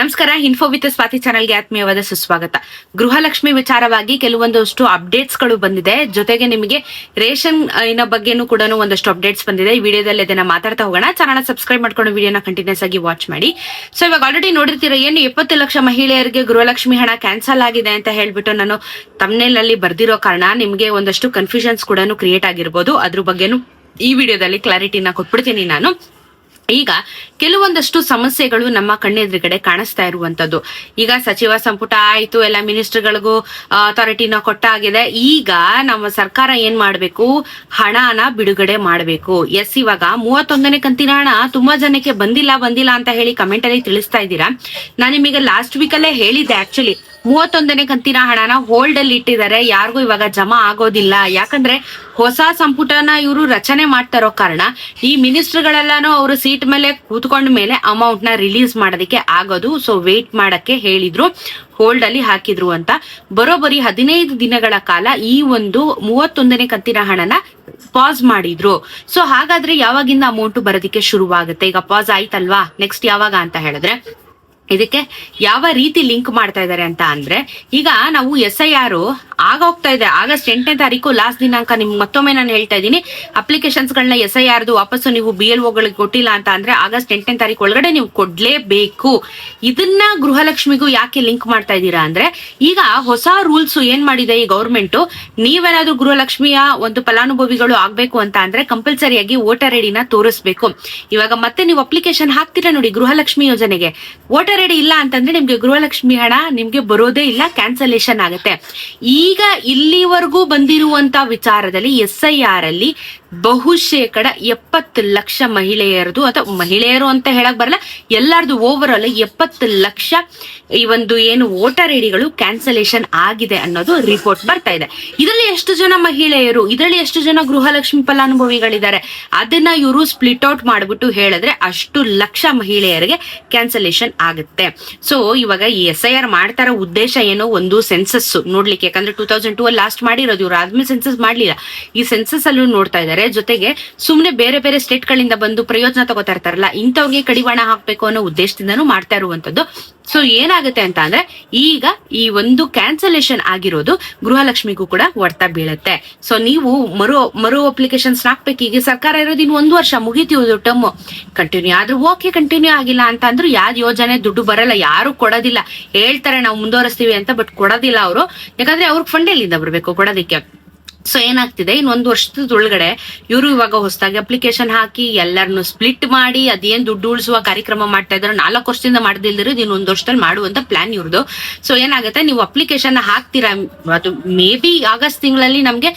ನಮಸ್ಕಾರ. Info with Swati ಚಾನೆಲ್ಗೆ ಆತ್ಮೀಯವಾದ ಸುಸ್ವಾಗತ. ಗೃಹಲಕ್ಷ್ಮಿ ವಿಚಾರವಾಗಿ ಕೆಲವೊಂದಷ್ಟು ಅಪ್ಡೇಟ್ಸ್ ಗಳು ಬಂದಿದೆ. ಜೊತೆಗೆ ನಿಮಗೆ ರೇಷನ್ ಬಗ್ಗೆನೂ ಕೂಡ ಒಂದಷ್ಟು ಅಪ್ಡೇಟ್ಸ್ ಬಂದಿದೆ. ಈ ವಿಡಿಯೋದಲ್ಲಿ ಅದನ್ನ ಮಾತಾಡ್ತಾ ಹೋಗೋಣ. ಚಾನಲ್ ಸಬ್ಸ್ಕ್ರೈಬ್ ಮಾಡ್ಕೊಂಡು ವಿಡಿಯೋನ ಕಂಟಿನ್ಯೂಸ್ ಆಗಿ ವಾಚ್ ಮಾಡಿ. ಸೊ ಇವಾಗ ಆಲ್ರೆಡಿ ನೋಡಿರ್ತೀರ, ಏನು 70 ಲಕ್ಷ ಮಹಿಳೆಯರಿಗೆ ಗೃಹಲಕ್ಷ್ಮಿ ಹಣ ಕ್ಯಾನ್ಸಲ್ ಆಗಿದೆ ಅಂತ ಹೇಳ್ಬಿಟ್ಟು ನಾನು ತಮ್ನೇಲ್ ನಲ್ಲಿ ಬರ್ದಿರೋ ಕಾರಣ ನಿಮಗೆ ಒಂದಷ್ಟು ಕನ್ಫ್ಯೂಷನ್ಸ್ ಕೂಡ ಕ್ರಿಯೇಟ್ ಆಗಿರ್ಬೋದು. ಅದ್ರ ಬಗ್ಗೆನೂ ಈ ವಿಡಿಯೋದಲ್ಲಿ ಕ್ಲಾರಿಟಿನ ಕೊಟ್ಬಿಡ್ತೀನಿ ನಾನು. ಈಗ ಕೆಲವೊಂದಷ್ಟು ಸಮಸ್ಯೆಗಳು ನಮ್ಮ ಕಣ್ಣೆದುರುಗಡೆ ಕಾಣಿಸ್ತಾ ಇರುವಂತದ್ದು. ಈಗ ಸಚಿವ ಸಂಪುಟ ಆಯ್ತು, ಎಲ್ಲ ಮಿನಿಸ್ಟರ್ಗಳಿಗೂ ಅಥಾರಿಟಿನ ಕೊಟ್ಟಾಗಿದೆ. ಈಗ ನಮ್ಮ ಸರ್ಕಾರ ಏನ್ ಮಾಡ್ಬೇಕು, ಹಣನ ಬಿಡುಗಡೆ ಮಾಡ್ಬೇಕು. ಎಸ್, ಇವಾಗ 31ನೇ ಕಂತಿನ ಹಣ ತುಂಬಾ ಜನಕ್ಕೆ ಬಂದಿಲ್ಲ ಅಂತ ಹೇಳಿ ಕಮೆಂಟ್ ಅಲ್ಲಿ ತಿಳಿಸ್ತಾ ಇದ್ದೀರಾ. ನಾನು ನಿಮಗೆ ಲಾಸ್ಟ್ ವೀಕ್ ಅಲ್ಲೇ ಹೇಳಿದ್ದೆ. ಆಕ್ಚುಲಿ 31ನೇ ಕಂತಿನ ಹಣನ ಹೋಲ್ಡ್ ಅಲ್ಲಿ ಇಟ್ಟಿದ್ದಾರೆ, ಯಾರಿಗೂ ಇವಾಗ ಜಮಾ ಆಗೋದಿಲ್ಲ. ಯಾಕಂದ್ರೆ ಹೊಸ ಸಂಪುಟನ ಇವರು ರಚನೆ ಮಾಡ್ತಾ ಇರೋ ಕಾರಣ ಈ ಮಿನಿಸ್ಟರ್ಗಳೆಲ್ಲಾನು ಅವರು ಸೀಟ್ ಮೇಲೆ ಕೂತ್ಕೊಂಡ ಮೇಲೆ ಅಮೌಂಟ್ ನ ರಿಲೀಸ್ ಮಾಡೋದಕ್ಕೆ ಆಗೋದು. ಸೊ ವೇಟ್ ಮಾಡಕ್ಕೆ ಹೇಳಿದ್ರು, ಹೋಲ್ಡ್ ಅಲ್ಲಿ ಹಾಕಿದ್ರು ಅಂತ. ಬರೋಬ್ಬರಿ 15 ದಿನಗಳ ಕಾಲ ಈ ಒಂದು 31ನೇ ಕಂತಿನ ಹಣನ ಪಾಸ್ ಮಾಡಿದ್ರು. ಸೊ ಹಾಗಾದ್ರೆ ಯಾವಾಗಿಂದ ಅಮೌಂಟ್ ಬರೋದಕ್ಕೆ ಶುರುವಾಗುತ್ತೆ? ಈಗ ಪಾಸ್ ಆಯ್ತಲ್ವಾ, ನೆಕ್ಸ್ಟ್ ಯಾವಾಗ ಅಂತ ಹೇಳಿದ್ರೆ ಇದಕ್ಕೆ ಯಾವ ರೀತಿ ಲಿಂಕ್ ಮಾಡ್ತಾ ಇದ್ದಾರೆ ಅಂತ ಅಂದ್ರೆ, ಈಗ ನಾವು SIR ಆಗೋಗ್ತಾ ಇದೆ. ಆಗಸ್ಟ್ 8ನೇ ತಾರೀಕು ಲಾಸ್ಟ್ ದಿನಾಂಕ. ನಿಮ್ಗೆ ಮತ್ತೊಮ್ಮೆ ನಾನು ಹೇಳ್ತಾ ಇದ್ದೀನಿ, ಅಪ್ಲಿಕೇಶನ್ಸ್ ಗಳನ್ನ SIR ವಾಪಸ್ಸು ನೀವು BLO ಗಳಿಗೆ ಕೊಟ್ಟಿಲ್ಲ ಅಂತ ಅಂದ್ರೆ ಆಗಸ್ಟ್ 8ನೇ ತಾರೀಕು ಒಳಗಡೆ ನೀವು ಕೊಡ್ಲೇಬೇಕು. ಇದನ್ನ ಗೃಹಲಕ್ಷ್ಮಿಗೂ ಯಾಕೆ ಲಿಂಕ್ ಮಾಡ್ತಾ ಇದ್ದೀರಾ ಅಂದ್ರೆ, ಈಗ ಹೊಸ ರೂಲ್ಸ್ ಏನ್ ಮಾಡಿದೆ ಈ ಗೌರ್ಮೆಂಟ್, ನೀವೇನಾದ್ರೂ ಗೃಹಲಕ್ಷ್ಮಿಯ ಒಂದು ಫಲಾನುಭವಿಗಳು ಆಗ್ಬೇಕು ಅಂತ ಅಂದ್ರೆ ಕಂಪಲ್ಸರಿಯಾಗಿ ವೋಟರ್ ಐಡಿನ ತೋರಿಸ್ಬೇಕು. ಇವಾಗ ಮತ್ತೆ ನೀವು ಅಪ್ಲಿಕೇಶನ್ ಹಾಕ್ತೀರಾ ನೋಡಿ ಗೃಹಲಕ್ಷ್ಮಿ ಯೋಜನೆಗೆ, ವೋಟರ್ ಐಡಿ ಇಲ್ಲ ಅಂತಂದ್ರೆ ನಿಮ್ಗೆ ಗೃಹಲಕ್ಷ್ಮಿ ಹಣ ನಿಮ್ಗೆ ಬರೋದೇ ಇಲ್ಲ, ಕ್ಯಾನ್ಸಲೇಷನ್ ಆಗುತ್ತೆ. ಈಗ ಇಲ್ಲಿವರೆಗೂ ಬಂದಿರುವಂತ ವಿಚಾರದಲ್ಲಿ SIR ಅಲ್ಲಿ ಬಹುಶೇಕಡ 70 ಲಕ್ಷ ಮಹಿಳೆಯರದು, ಅಥವಾ ಮಹಿಳೆಯರು ಅಂತ ಹೇಳಕ್ ಬರಲ್ಲ, ಎಲ್ಲಾರ್ದು ಓವರ್ ಆಲ್ 70 ಲಕ್ಷ ಈ ಒಂದು ಏನು ವೋಟರ್ ಐಡಿಗಳು ಕ್ಯಾನ್ಸಲೇಷನ್ ಆಗಿದೆ ಅನ್ನೋದು ರಿಪೋರ್ಟ್ ಬರ್ತಾ ಇದೆ. ಇದರಲ್ಲಿ ಎಷ್ಟು ಜನ ಮಹಿಳೆಯರು, ಇದರಲ್ಲಿ ಎಷ್ಟು ಜನ ಗೃಹಲಕ್ಷ್ಮಿ ಫಲಾನುಭವಿಗಳಿದ್ದಾರೆ, ಅದನ್ನ ಇವರು ಸ್ಪ್ಲಿಟ್ ಔಟ್ ಮಾಡ್ಬಿಟ್ಟು ಹೇಳಿದ್ರೆ ಅಷ್ಟು ಲಕ್ಷ ಮಹಿಳೆಯರಿಗೆ ಕ್ಯಾನ್ಸಲೇಷನ್ ಆಗುತ್ತೆ. ಸೊ ಇವಾಗ ಈ SIR ಮಾಡ್ತಾರ ಉದ್ದೇಶ ಏನೋ ಒಂದು ಸೆನ್ಸಸ್ ನೋಡ್ಲಿಕ್ಕೆ. ಯಾಕಂದ್ರೆ 2002 ಅಲ್ಲಿ ಲಾಸ್ಟ್ ಮಾಡಿರೋದು ಇವ್ರು, ಆದ್ಮೇಲೆ ಸೆನ್ಸಸ್ ಮಾಡ್ಲಿಲ್ಲ. ಈ ಸೆನ್ಸಸ್ ಅಲ್ಲೂ ನೋಡ್ತಾ ಇದ್ದಾರೆ. ಜೊತೆಗೆ ಸುಮ್ನೆ ಬೇರೆ ಬೇರೆ ಸ್ಟೇಟ್ ಗಳಿಂದ ಬಂದು ಪ್ರಯೋಜನ ತಗೋತಾ ಇರ್ತಾರಲ್ಲ, ಇಂಥವ್ರಿಗೆ ಕಡಿವಾಣ ಹಾಕ್ಬೇಕು ಅನ್ನೋ ಉದ್ದೇಶದಿಂದನೂ ಮಾಡ್ತಾ ಇರುವಂತದ್ದು. ಸೊ ಏನಾಗುತ್ತೆ ಅಂತ ಅಂದ್ರೆ, ಈಗ ಈ ಒಂದು ಕ್ಯಾನ್ಸಲೇಷನ್ ಆಗಿರೋದು ಗೃಹಲಕ್ಷ್ಮಿಗೂ ಕೂಡ ಹೊಡ್ತಾ ಬೀಳುತ್ತೆ. ಸೊ ನೀವು ಮರು ಅಪ್ಲಿಕೇಶನ್ಸ್ ಹಾಕ್ಬೇಕು. ಈಗ ಸರ್ಕಾರ ಇರೋದು ಇನ್ನು 1 ವರ್ಷ ಮುಗಿತೀವಿ ಟರ್ಮ್. ಕಂಟಿನ್ಯೂ ಆದ್ರೂ ಓಕೆ, ಕಂಟಿನ್ಯೂ ಆಗಿಲ್ಲ ಅಂತ ಅಂದ್ರೂ ಯಾವ್ದು ಯೋಜನೆ ದುಡ್ಡು ಬರಲ್ಲ, ಯಾರು ಕೊಡೋದಿಲ್ಲ. ಹೇಳ್ತಾರೆ ನಾವು ಮುಂದುವರಿಸ್ತೀವಿ ಅಂತ, ಬಟ್ ಕೊಡೋದಿಲ್ಲ ಅವರು. ಯಾಕಂದ್ರೆ ಅವ್ರಿಗೆ ಫಂಡ್ ಎಲ್ಲಿಂದ ಬರ್ಬೇಕು ಕೊಡೋದಿಕ್ಕೆ. ಸೊ ಏನಾಗ್ತಿದೆ, ಇನ್ನೊಂದು ವರ್ಷದೊಳಗಡೆ ಇವರು ಇವಾಗ ಹೊಸದಾಗಿ ಅಪ್ಲಿಕೇಶನ್ ಹಾಕಿ ಎಲ್ಲರನ್ನು ಸ್ಪ್ಲಿಟ್ ಮಾಡಿ ಅದೇನ್ ದುಡ್ಡು ಉಳಿಸುವ ಕಾರ್ಯಕ್ರಮ ಮಾಡ್ತಾ ಇದ್ರು. 4 ವರ್ಷದಿಂದ ಮಾಡದಿಲ್ದಿರೋದು ಇನ್ನೊಂದು ವರ್ಷದಲ್ಲಿ ಮಾಡುವಂತ ಪ್ಲಾನ್ ಇವ್ರದ್ದು. ಸೊ ಏನಾಗುತ್ತೆ, ನೀವು ಅಪ್ಲಿಕೇಶನ್ ಹಾಕ್ತೀರಾ, ಅದು ಮೇ ಬಿ ಆಗಸ್ಟ್ ತಿಂಗಳಲ್ಲಿ ನಮ್ಗೆ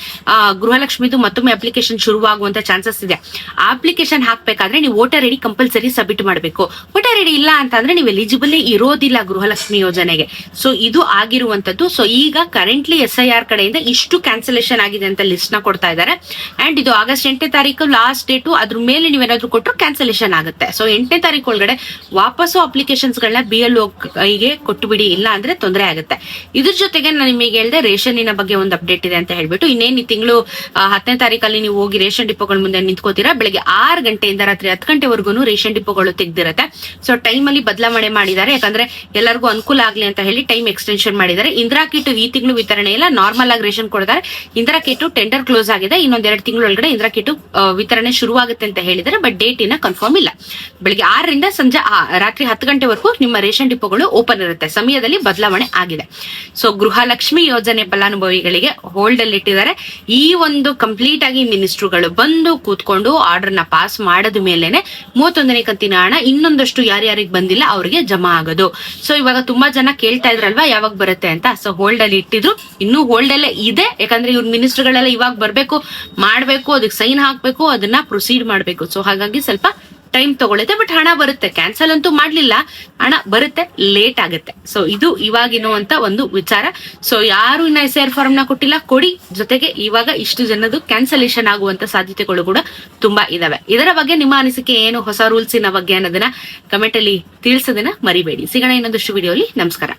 ಗೃಹಲಕ್ಷ್ಮಿದು ಮತ್ತೊಮ್ಮೆ ಅಪ್ಲಿಕೇಶನ್ ಶುರುವಾಗುವಂತ ಚಾನ್ಸಸ್ ಇದೆ. ಆ ಅಪ್ಲಿಕೇಶನ್ ಹಾಕ್ಬೇಕಾದ್ರೆ ನೀವು ವೋಟರ್ ಐಡಿ ಕಂಪಲ್ಸರಿ ಸಬ್ಮಿಟ್ ಮಾಡಬೇಕು. ವೋಟರ್ ಐಡಿ ಇಲ್ಲ ಅಂತಂದ್ರೆ ನೀವು ಎಲಿಜಿಬಲ್ ಇರೋದಿಲ್ಲ ಗೃಹಲಕ್ಷ್ಮಿ ಯೋಜನೆಗೆ. ಸೊ ಇದು ಆಗಿರುವಂತದ್ದು. ಸೊ ಈಗ ಕರೆಂಟ್ಲಿ SIR ಕಡೆಯಿಂದ ಇಷ್ಟು ಕ್ಯಾನ್ಸಲೇಷನ್ ಆಗಿದೆ ಅಂತ ಲಿಸ್ಟ್ ನ ಕೊಡ್ತಾ ಇದ್ದಾರೆ. ಅಂಡ್ ಇದು ಆಗಸ್ಟ್ 8ನೇ ತಾರೀಕು ಲಾಸ್ಟ್ ಡೇಟು. ಅದ್ರ ಮೇಲೆ ನೀವೇನಾದ್ರೂ ಕೊಟ್ಟರು ಕ್ಯಾನ್ಸಲೇಷನ್ ಆಗುತ್ತೆ. ಸೊ 8ನೇ ತಾರೀಕು ಒಳಗಡೆ ವಾಪಸ್ಸು ಅಪ್ಲಿಕೇಶನ್ಸ್ ಗಳನ್ನ BLO ಗೆ ಕೊಟ್ಟು ಬಿಡಿ, ಇಲ್ಲ ಅಂದ್ರೆ ತೊಂದರೆ ಆಗುತ್ತೆ. ಇದ್ರ ಜೊತೆಗೆ ನಾನು ನಿಮಗೆ ಹೇಳಿದೆ ರೇಷನ್ನಿನ ಬಗ್ಗೆ ಒಂದು ಅಪ್ಡೇಟ್ ಇದೆ ಅಂತ ಹೇಳ್ಬಿಟ್ಟು. ಇನ್ನೇನು ಈ ತಿಂಗಳು 10ನೇ ತಾರೀಕಲ್ಲಿ ನೀವು ಹೋಗಿ ರೇಷನ್ ಡಿಪೋಗಳ ಮುಂದೆ ನಿಂತ್ಕೋತೀರಾ. ಬೆಳಗ್ಗೆ 6 ಗಂಟೆಯಿಂದ ರಾತ್ರಿ 10 ಗಂಟೆವರೆಗೂ ರೇಷನ್ ಡಿಪೋಗಳು ತೆಗ್ದಿರುತ್ತೆ. ಸೊ ಟೈಮ್ ಅಲ್ಲಿ ಬದಲಾವಣೆ ಮಾಡಿದ್ದಾರೆ. ಯಾಕಂದ್ರೆ ಎಲ್ಲರಿಗೂ ಅನುಕೂಲ ಆಗ್ಲಿ ಅಂತ ಹೇಳಿ ಟೈಮ್ ಎಕ್ಸ್ಟೆನ್ಷನ್ ಮಾಡಿದ್ದಾರೆ. ಇಂದಿರಾ ಕಿಟ್ ಈ ತಿಂಗಳು ವಿತರಣೆ ಇಲ್ಲ, ನಾರ್ಮಲ್ ಆಗಿ ರೇಷನ್ ಕೊಡ್ತಾರೆ. ಇಂದಿರಾ ಕಿಟ್ ಟೆಂಡರ್ ಕ್ಲೋಸ್ ಆಗಿದೆ. ಇನ್ನೊಂದ್ 2 ತಿಂಗಳೊಳಗಡೆ ಇಂದಿರಾ ಕಿಟ್ ವಿತರಣೆ ಶುರುವಾಗುತ್ತೆ ಅಂತ ಹೇಳಿದರೆ, ಬಟ್ ಡೇಟ್ ಇನ್ನ ಕನ್ಫರ್ಮ್ ಇಲ್ಲ. ಬೆಳಿಗ್ಗೆ 6ರಿಂದ ಸಂಜೆ ರಾತ್ರಿ 10 ಗಂಟೆವರೆಗೂ ನಿಮ್ಮ ರೇಷನ್ ಡಿಪೋಗಳು ಓಪನ್ ಇರುತ್ತೆ. ಸಮಯದಲ್ಲಿ ಬದಲಾವಣೆ ಆಗಿದೆ. ಸೊ ಗೃಹಲಕ್ಷ್ಮಿ ಯೋಜನೆ ಫಲಾನುಭವಿಗಳಿಗೆ ಹೋಲ್ಡ್ ಅಲ್ಲಿ ಇಟ್ಟಿದ್ದಾರೆ. ಈ ಒಂದು ಕಂಪ್ಲೀಟ್ ಆಗಿ ಮಿನಿಸ್ಟ್ರುಗಳು ಬಂದು ಕೂತ್ಕೊಂಡು ಆರ್ಡರ್ ನ ಪಾಸ್ ಮಾಡದ ಮೇಲೆನೆ 31ನೇ ಕಂತಿನ ಹಣ ಇನ್ನೊಂದಷ್ಟು ಯಾರ್ಯಾರಿಗೆ ಬಂದಿಲ್ಲ ಅವ್ರಿಗೆ ಜಮಾ ಆಗೋದು. ಸೊ ಇವಾಗ ತುಂಬಾ ಜನ ಕೇಳ್ತಾ ಇದ್ರಲ್ವಾ ಯಾವಾಗ ಬರುತ್ತೆ ಅಂತ. ಸೊ ಹೋಲ್ಡ್ ಅಲ್ಲಿ ಇಟ್ಟಿದ್ರು, ಇನ್ನೂ ಹೋಲ್ಡ್ ಅಲ್ಲೇ ಇದೆ. ಯಾಕಂದ್ರೆ ಇವ್ರ ಮಿನಿಸ್ಟರ್ಗಳೆಲ್ಲ ಇವಾಗ ಬರ್ಬೇಕು, ಮಾಡ್ಬೇಕು, ಅದಕ್ಕೆ ಸೈನ್ ಹಾಕ್ಬೇಕು, ಅದನ್ನ ಪ್ರೊಸೀಡ್ ಮಾಡ್ಬೇಕು. ಸೊ ಹಾಗಾಗಿ ಸ್ವಲ್ಪ ಟೈಮ್ ತಗೊಳುತ್ತೆ. ಬಟ್ ಹಣ ಬರುತ್ತೆ. ಕ್ಯಾನ್ಸಲ್ ಅಂತೂ ಮಾಡ್ಲಿಲ್ಲ, ಹಣ ಬರುತ್ತೆ, ಲೇಟ್ ಆಗುತ್ತೆ. ಸೊ ಇದು ಇವಾಗಿರುವಂತ ಒಂದು ವಿಚಾರ. ಸೊ ಯಾರು ಇನ್ನ SIR ಫಾರ್ಮ್ ನ ಕೊಟ್ಟಿಲ್ಲ, ಕೊಡಿ. ಜೊತೆಗೆ ಇವಾಗ ಇಷ್ಟು ಜನದ್ದು ಕ್ಯಾನ್ಸಲೇಷನ್ ಆಗುವಂತ ಸಾಧ್ಯತೆಗಳು ಕೂಡ ತುಂಬಾ ಇದಾವೆ. ಇದರ ಬಗ್ಗೆ ನಿಮ್ಮ ಅನಿಸಿಕೆ ಏನು, ಹೊಸ ರೂಲ್ಸಿನ ಬಗ್ಗೆ ಅನ್ನೋದನ್ನ ಕಮೆಂಟ್ ಅಲ್ಲಿ ತಿಳಿಸೋದನ್ನ ಮರಿಬೇಡಿ. ಸಿಗೋಣ ಇನ್ನೊಂದಷ್ಟು ವಿಡಿಯೋಲಿ. ನಮಸ್ಕಾರ.